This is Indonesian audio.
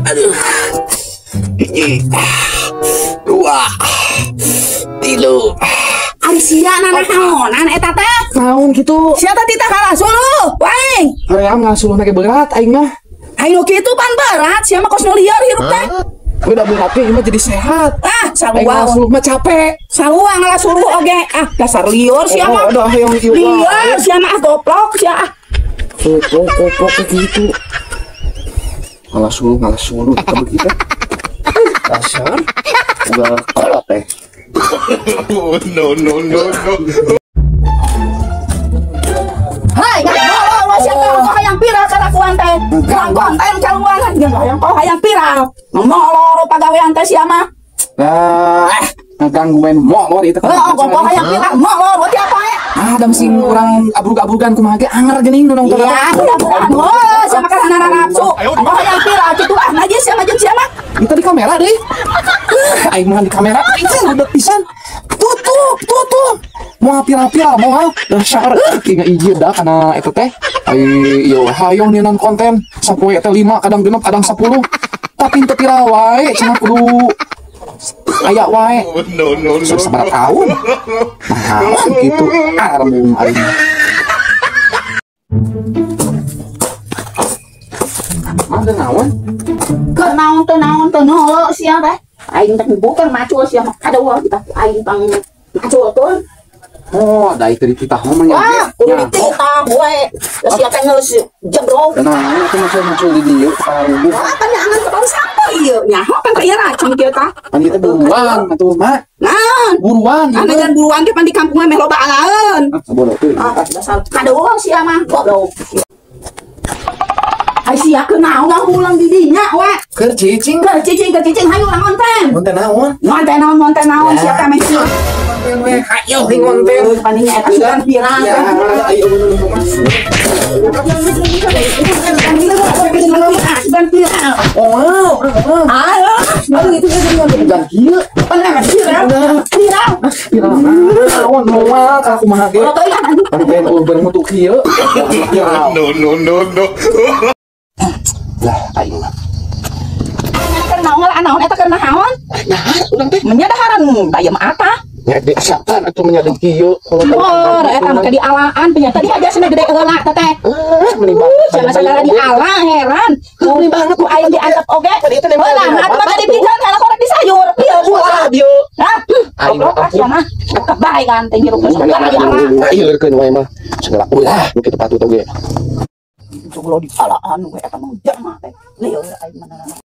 Aduh. Hiji. Dua. Tilu. Ari sia nana naonan eta teh? Naon gitu? Sia teh titah kalasuluh. Waing. Hoream ngasuh make berat aing mah. Ayo kitu pan berat, sia mah kos nu liar hirup teh. Udah berat ge mah jadi sehat. Ah, Aing sarua. ngasuh mah capek. Sarua ngalasuluh oge. Ah, dasar liar sia mah. Udah hayang ieu. Liar sia mah goblok sia. Pok gitu. Ngasuh kita begitu. Dasar. Udah kalah teh. No. Hai, ngomong siapa kau hayang viral kalakuan teh? Kurang konten caluan, jeung hayang kau hayang viral. Ngomong pagawean teh sia mah. Ngagangguin molor itu Heeh, kau hayang viral ngomong buat apa ya? ada mesin kurang abrug-abrugan kumaha ge anger geuning nu nonton. Iya, mudah-mudahan wah, sia mah kana nafsu. Kau hayang viral kitu ah aja sia mah jeung sia mah. Itu di kamera deh. Aing mah di kamera itu udah pisan. Tutup. Mau viral mau dasar kayaknya izin dah karena itu teh. Ayo hayong nian konten sapoe teh 5 kadang 6 kadang 10. Tapi teu viral wae cenah kudu aya wae. No. Sabar tahun. Nah, gitu. Arem aing. Ada naon? Keur naon teh heuh sia teh. Aing teh bukan macul sia mah kadeuh kita aing pang macul tuh. Oh, da itu dititah mah nya. Wah, kudu dititah we. Terus sia teh geus jebrong. Nah, itu masuk di dieu parubuh. Wah, kan jangan kebawa sampo ieu. Nyaho kan ka ieu racun kieu tah. Pan kita buruan atuh mah. Naon? Buruan. Anu jangan buruan ke pan di kampung meh loba alaeun. Sabodo teh. Ah, dasar kadeuh sia mah goblok. Ai sia kenaon ulang di dinya we. Keur cicing. Keur cicing hayu urang konten. Konten naon? Ngonten naon sia teh meh kieu. Konten we hayo di konten. Pandingnya eta sugan viral. Ya, ayo Sugan viral. Oh, Ayo, baru gitu dan kieu. Pernah viral. Viral. Naon moal ka kumaha ge. Foto ya nanti. Pan teh ulun mutu kieu. Viral. No. Lah, ayo mah. Naon eta keur naon? Nah, urang teh Menyadaharan bayam apa? nya di asapkan atuh menyadeng kieu. Oh, eta mah teh di alaan punya tadi aja cenah gede heula teteh. Menimbang. Jangan sagala di ala heran. Tuh banget ku aya diantep oge. Heula mah atuh tadi pijan heula korek di sayur. Ieu buah Dio. Hah? Ayo asa mah. Kebae kan teh hirup segala di ala. Ayo leureun wae mah. Segala ulah nu kitu patut oge. Coba di alaan we eta mah jelema teh. Lieur aing mana.